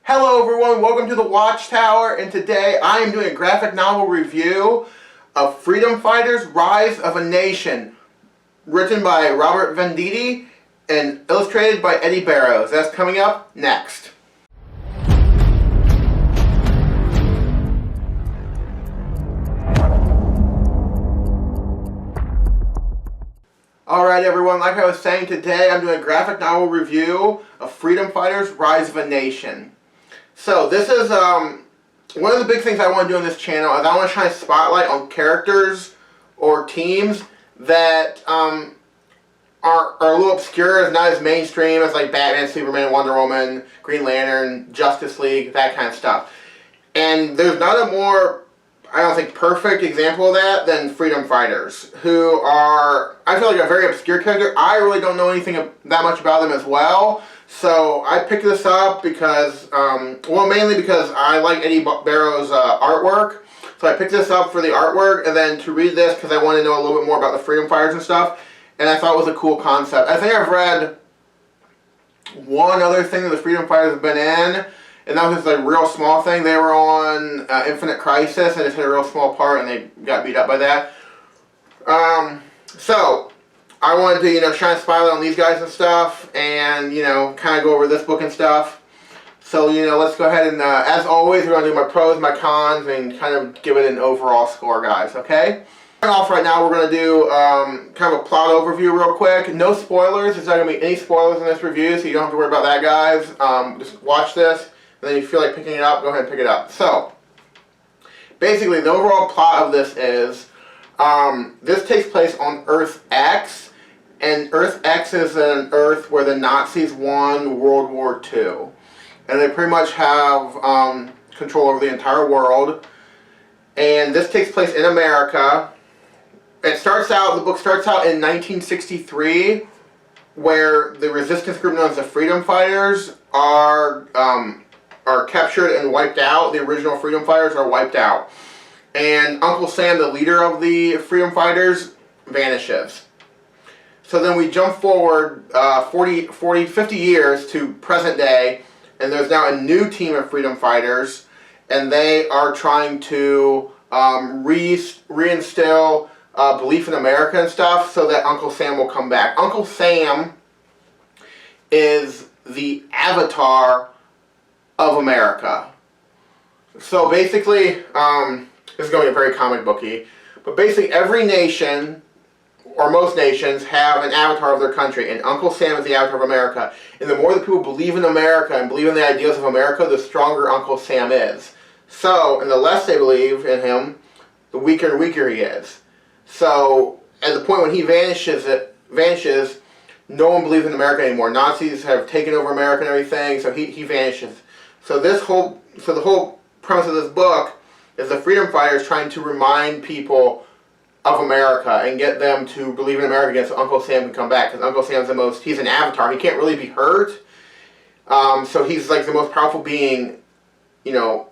Hello everyone, welcome to the Watchtower, and today I am doing a graphic novel review of Freedom Fighters: Rise of a Nation, written by Robert Venditti and illustrated by Eddie Barrows. That's coming up next. Alright everyone, like I was saying, today I'm doing a graphic novel review of Freedom Fighters: Rise of a Nation. So this is one of the big things I want to do on this channel is I want to shine a spotlight on characters or teams that are a little obscure, not as mainstream as like Batman, Superman, Wonder Woman, Green Lantern, Justice League, that kind of stuff. And there's not a more, I don't think, perfect example of that than Freedom Fighters, who are, I feel like, a very obscure character. I really don't know anything that much about them as well. So I picked this up because, well, mainly because I like Eddie Barrows' artwork. So I picked this up for the artwork, and then to read this because I want to know a little bit more about the Freedom Fighters and stuff. And I thought it was a cool concept. I think I've read one other thing that the Freedom Fighters have been in, and that was just a real small thing. They were on Infinite Crisis, and just had a real small part, and they got beat up by that. So I wanted to, shine a spotlight on these guys and stuff, and, kind of go over this book and stuff. So, let's go ahead and, as always, we're going to do my pros, my cons, and kind of give it an overall score, guys, okay? Starting off right now, we're going to do kind of a plot overview real quick. No spoilers. There's not going to be any spoilers in this review, so you don't have to worry about that, guys. Just watch this, and then if you feel like picking it up, go ahead and pick it up. So, basically, the overall plot of this is, this takes place on Earth X, and Earth X is an Earth where the Nazis won World War II. And they pretty much have control over the entire world. And this takes place in America. The book starts out in 1963, where the resistance group known as the Freedom Fighters are captured and wiped out. The original Freedom Fighters are wiped out. And Uncle Sam, the leader of the Freedom Fighters, vanishes. So then we jump forward 50 years to present day, and there's now a new team of Freedom Fighters, and they are trying to reinstill belief in America and stuff so that Uncle Sam will come back. Uncle Sam is the avatar of America. So basically, this is going to get very comic booky, but basically every nation, or most nations, have an avatar of their country, and Uncle Sam is the avatar of America. And the more that people believe in America and believe in the ideals of America, the stronger Uncle Sam is. So, and the less they believe in him, the weaker and weaker he is. So, at the point when he vanishes, no one believes in America anymore. Nazis have taken over America and everything, so he vanishes. So the whole premise of this book is the Freedom Fighters trying to remind people of America and get them to believe in America again so Uncle Sam can come back. Because Uncle Sam's he's an avatar. He can't really be hurt. So he's like the most powerful being, that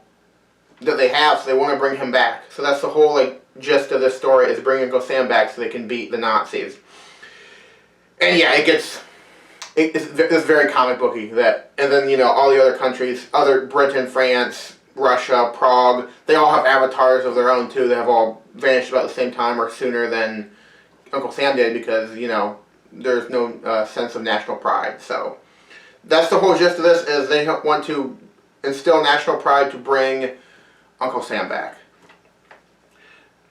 they have, so they want to bring him back. So that's the whole gist of this story, is bringing Uncle Sam back so they can beat the Nazis. And yeah, it's very comic booky. And then, all the other countries, Britain, France, Russia, Prague, they all have avatars of their own too. They have all vanished about the same time or sooner than Uncle Sam did because, there's no sense of national pride. So that's the whole gist of this, is they want to instill national pride to bring Uncle Sam back.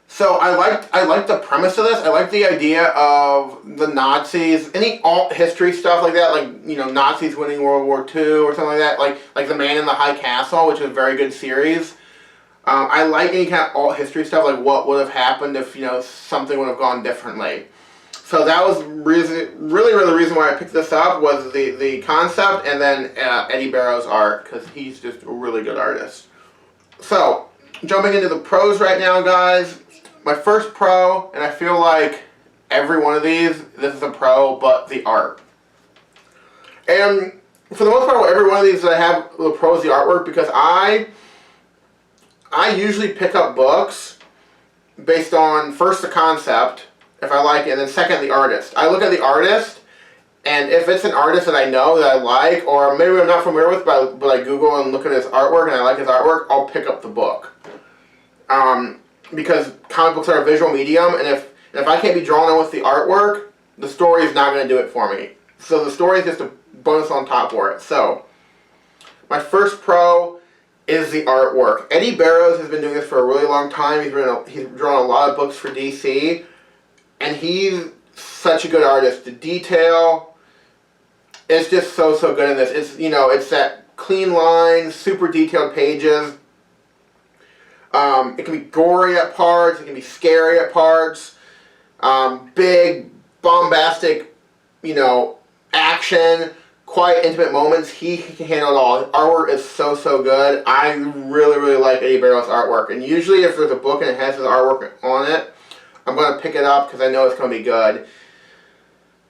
So I like the premise of this. I like the idea of the Nazis, any alt history stuff like that, Nazis winning World War II or something like that, like The Man in the High Castle, which is a very good series. I like any kind of alt history stuff, like what would have happened if, something would have gone differently. So that was really the reason why I picked this up, was the concept, and then Eddie Barrows' art, because he's just a really good artist. So, jumping into the pros right now, guys. My first pro, and I feel like every one of these, this is a pro, but the art. And for the most part, every one of these I have the pro is the artwork, because I usually pick up books based on, first, the concept, if I like it, and then second, the artist. I look at the artist, And if it's an artist that I know, that I like, or maybe I'm not familiar with, but I Google and look at his artwork and I like his artwork, I'll pick up the book. Because comic books are a visual medium, and if I can't be drawn in with the artwork, the story is not going to do it for me. So the story is just a bonus on top for it. So, my first pro is the artwork. Eddie Barrows has been doing this for a really long time. He's drawn a lot of books for DC, and he's such a good artist. The detail is just so good in this. It's, it's that clean lines, super detailed pages. It can be gory at parts. It can be scary at parts. Big, bombastic, action, quiet, intimate moments. He can handle it all. His artwork is so good. I really like Eddie Barrows' artwork. And usually if there's a book and it has his artwork on it, I'm going to pick it up because I know it's going to be good.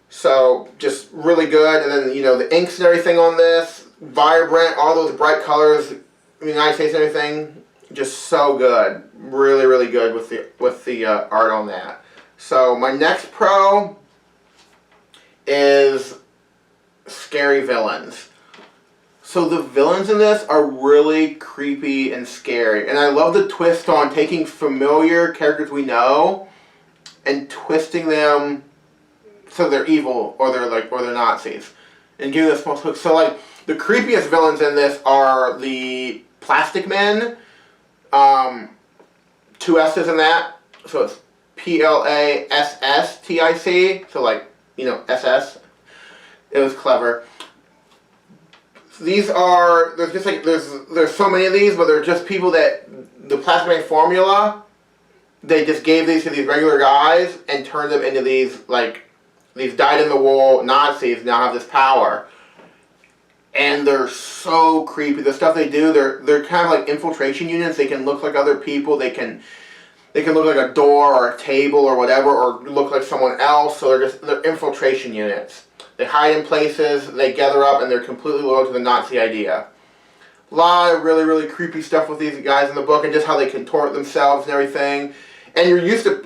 So, just really good. And then, the inks and everything on this, vibrant, all those bright colors, in the United States and everything, just so good. Really good with the art on that. So, my next pro is scary villains. So the villains in this are really creepy and scary. And I love the twist on taking familiar characters we know and twisting them so they're evil or they're Nazis. And giving this false hook. So the creepiest villains in this are the Plastic Men. 2 S's in that. So it's PLASSTIC. So SS. It was clever. These are, there's so many of these, but they're just people that, the Plastic Man formula, they just gave these to these regular guys and turned them into these dyed-in-the-wool Nazis now have this power. And they're so creepy. The stuff they do, they're kind of like infiltration units. They can look like other people. They can look like a door or a table or whatever, or look like someone else. So they're infiltration units. They hide in places, they gather up, and they're completely loyal to the Nazi idea. A lot of really creepy stuff with these guys in the book, and just how they contort themselves and everything. And you're used to,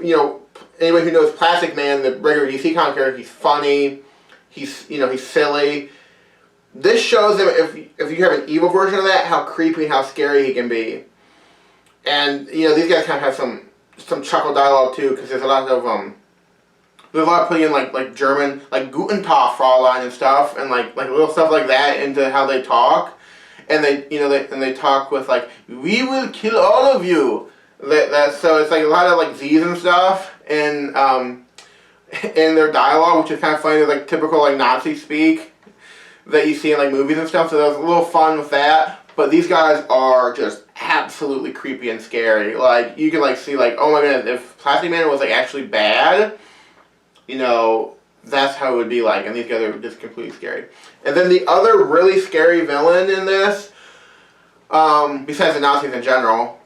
anybody who knows Plastic Man, the regular DC comic character, he's funny, he's silly. This shows them, if you have an evil version of that, how creepy and how scary he can be. And, these guys kind of have some chuckle dialogue too, because there's a lot of putting in like German, like Guten Tag, Fräulein and stuff, and like little stuff like that into how they talk, and they talk with we will kill all of you. So it's a lot of Z's and stuff in their dialogue, which is kind of funny. They're typical Nazi speak that you see in movies and stuff. So that was a little fun with that. But these guys are just absolutely creepy and scary. You can see oh my goodness, if Plastic Man was actually bad, that's how it would be like. And these guys are just completely scary. And then the other really scary villain in this, besides the Nazis in general,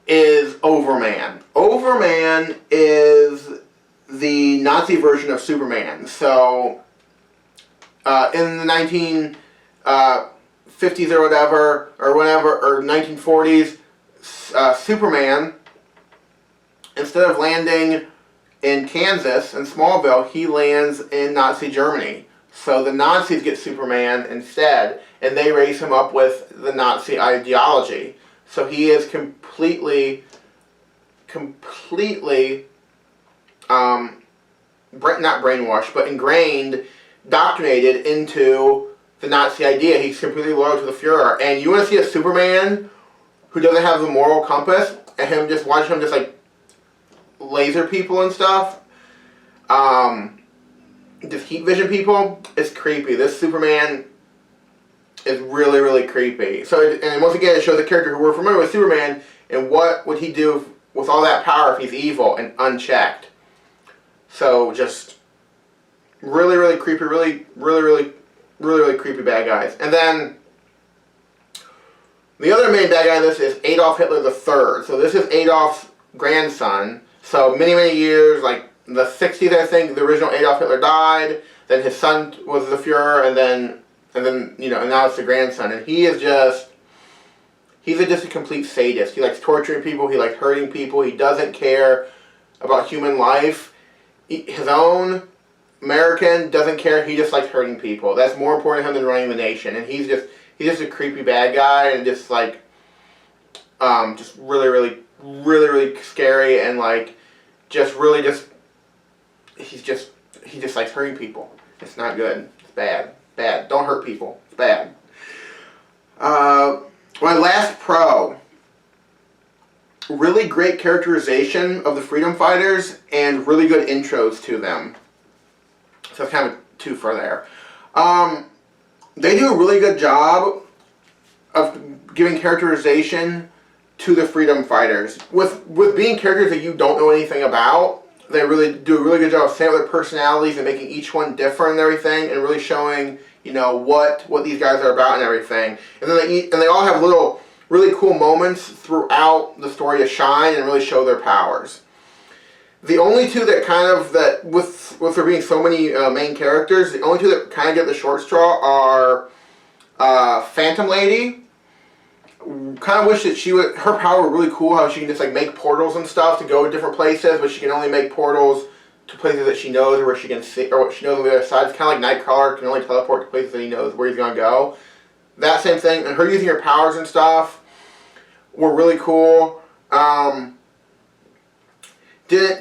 is Overman. Overman is the Nazi version of Superman. So, in the 1950s or whatever, or 1940s, Superman, instead of landing in Kansas, in Smallville, he lands in Nazi Germany. So the Nazis get Superman instead, and they raise him up with the Nazi ideology. So he is completely, not brainwashed, but ingrained, indoctrinated into the Nazi idea. He's completely loyal to the Fuhrer. And you want to see a Superman who doesn't have the moral compass, and watch him just laser people and stuff, just heat vision people, it's creepy. This Superman is really creepy. So, and once again, it shows a character who we're familiar with, Superman, and what would he do with all that power if he's evil and unchecked. So, just really creepy, really creepy bad guys. And then, the other main bad guy in this is Adolf Hitler III. So this is Adolf's grandson. So many years, the 60s, I think, the original Adolf Hitler died. Then his son was the Fuhrer, and then and now it's the grandson. And he's just a complete sadist. He likes torturing people. He likes hurting people. He doesn't care about human life, his own, American, doesn't care. He just likes hurting people. That's more important to him than running the nation. And he's just a creepy bad guy, and just like just really scary, and like he just likes hurting people. It's not good. It's bad. Bad. Don't hurt people. It's bad. My last pro. Really great characterization of the freedom fighters and really good intros to them. So that's kind of two for there. They do a really good job of giving characterization to the freedom fighters. With being characters that you don't know anything about, they really do a really good job of setting up their personalities and making each one different and everything, and really showing, you know, what these guys are about and everything. And then they all have little really cool moments throughout the story to shine and really show their powers. The only two that with there being so many main characters, the only two that kind of get the short straw are Phantom Lady. Kind of wish that her power were really cool, how she can just like make portals and stuff to go to different places, but she can only make portals to places that she knows, or where she can see, or what she knows on the other side. It's kind of like Nightcrawler can only teleport to places that he knows where he's gonna go. That same thing, and her using her powers and stuff were really cool. Didn't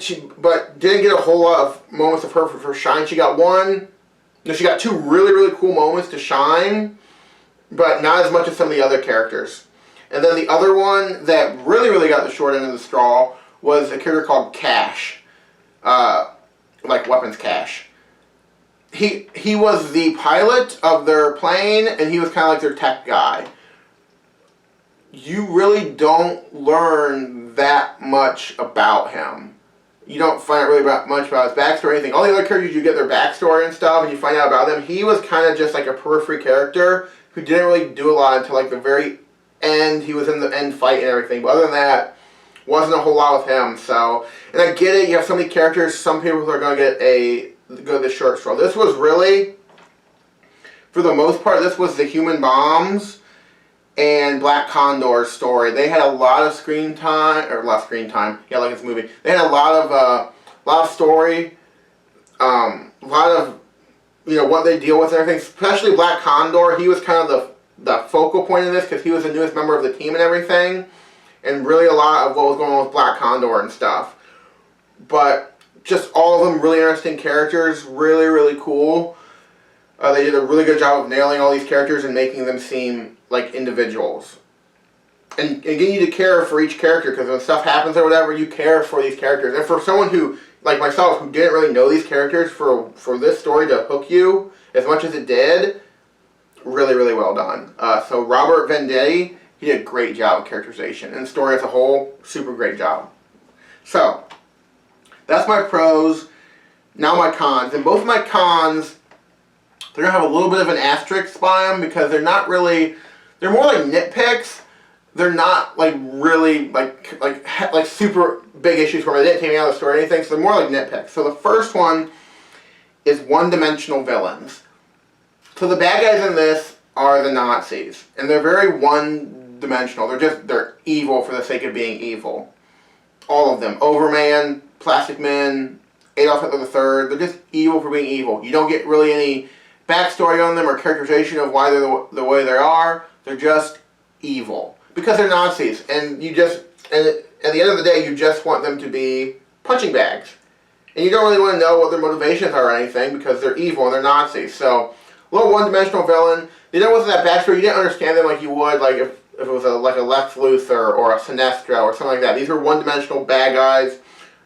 get a whole lot of moments of her for shine. She got two really cool moments to shine, but not as much as some of the other characters. And then the other one that really got the short end of the straw was a character called Cash, like Weapons Cash. He was the pilot of their plane, and he was kind of like their tech guy. You really don't learn that much about him. You don't find out really much about his backstory or anything. All the other characters, you get their backstory and stuff, and you find out about them. He was kind of just like a periphery character who didn't really do a lot until like the very end. He was in the end fight and everything, but other than that, wasn't a whole lot with him. So, and I get it, you have so many characters, some people are going to go the short straw. This was really, for the most part, this was the Human Bombs and Black Condor's story. They had a lot of screen time, yeah, like it's a movie. They had a lot of story, a lot of, you know, what they deal with and everything. Especially Black Condor, he was kind of the focal point of this, because he was the newest member of the team and everything, and really a lot of what was going on with Black Condor and stuff. But just all of them really interesting characters, really cool. They did a really good job of nailing all these characters and making them seem like individuals. And getting you to care for each character, because when stuff happens or whatever, you care for these characters. And for someone who, like myself, who didn't really know these characters, for this story to hook you as much as it did, really well done. So Robert Venditti, he did a great job of characterization. And the story as a whole, super great job. So, that's my pros. Now my cons. And both of my cons, they're going to have a little bit of an asterisk by them, because they're not really, they're more like nitpicks. They're not like really like super big issues where they didn't take me out of the story or anything, so they're more like nitpicks. So the first one is one-dimensional villains. So the bad guys in this are the Nazis, and they're very one-dimensional. They're evil for the sake of being evil. All of them. Overman, Plastic Man, Adolf Hitler III, they're just evil for being evil. You don't get really any backstory on them or characterization of why they're the way they are. They're just evil. Because they're Nazis, and at the end of the day, you just want them to be punching bags. And you don't really want to know what their motivations are or anything, because they're evil and they're Nazis. So, a little one-dimensional villain. There wasn't that backstory. You didn't understand them like you would, like if it was like a Lex Luthor or a Sinestro or something like that. These were one-dimensional bad guys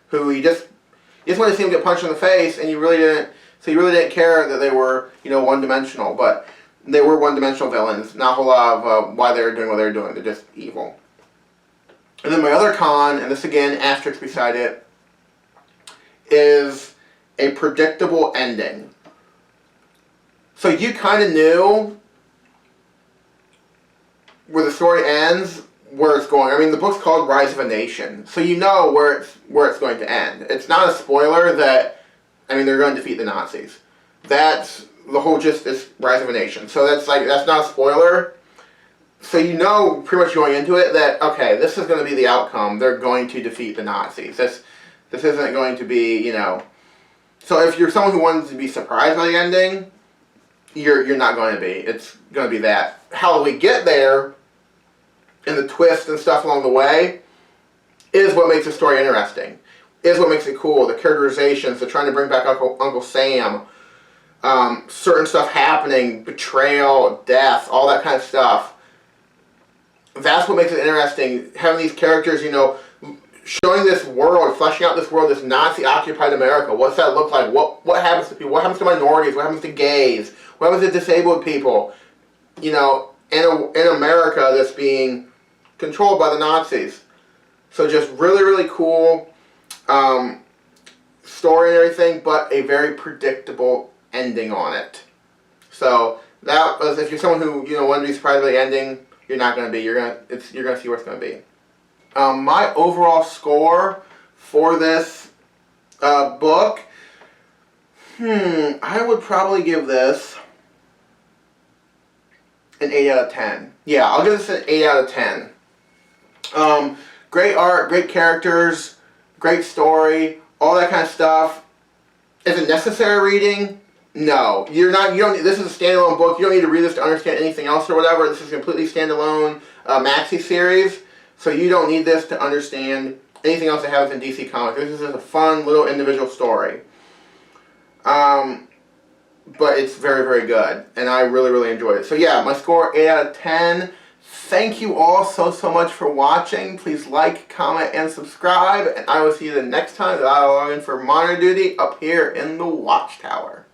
who you just want to see them get punched in the face, and you really didn't care that they were, you know, one-dimensional. But they were one-dimensional villains. Not a whole lot of why they were doing what they were doing. They're just evil. And then my other con, and this again, asterisk beside it, is a predictable ending. So you kind of knew where the story ends, where it's going. I mean, the book's called Rise of a Nation, so you know where it's going to end. It's not a spoiler that, I mean, they're going to defeat the Nazis. That's the whole gist is Rise of a Nation. So that's not a spoiler. So you know pretty much going into it that, okay, this is going to be the outcome. They're going to defeat the Nazis. This isn't going to be, you know, So if you're someone who wants to be surprised by the ending, you're not going to be. It's going to be that. How we get there, and the twist and stuff along the way, is what makes the story interesting. Is what makes it cool. The characterizations, the trying to bring back Uncle Sam, certain stuff happening, betrayal, death, all that kind of stuff. That's what makes it interesting. Having these characters, you know, showing this world, fleshing out this world, this Nazi-occupied America. What's that look like? What happens to people? What happens to minorities? What happens to gays? What happens to disabled people? You know, in America that's being controlled by the Nazis. So just really, really cool story and everything, but a very predictable ending on it. So that was, if you're someone who, you know, wanted to be surprised by the ending, you're not going to be. You're gonna see where it's going to be. My overall score for this book, I would probably give this an 8 out of 10. Yeah, I'll give this an 8 out of 10. Great art, great characters, great story, all that kind of stuff. Is it necessary reading? No. You don't. This is a standalone book. You don't need to read this to understand anything else or whatever. This is a completely standalone maxi series. So you don't need this to understand anything else that happens in DC Comics. This is just a fun little individual story. But it's very, very good. And I really, really enjoyed it. So yeah, my score, 8 out of 10. Thank you all so much for watching. Please like, comment, and subscribe. And I will see you the next time that I log in for monitor duty up here in the Watchtower.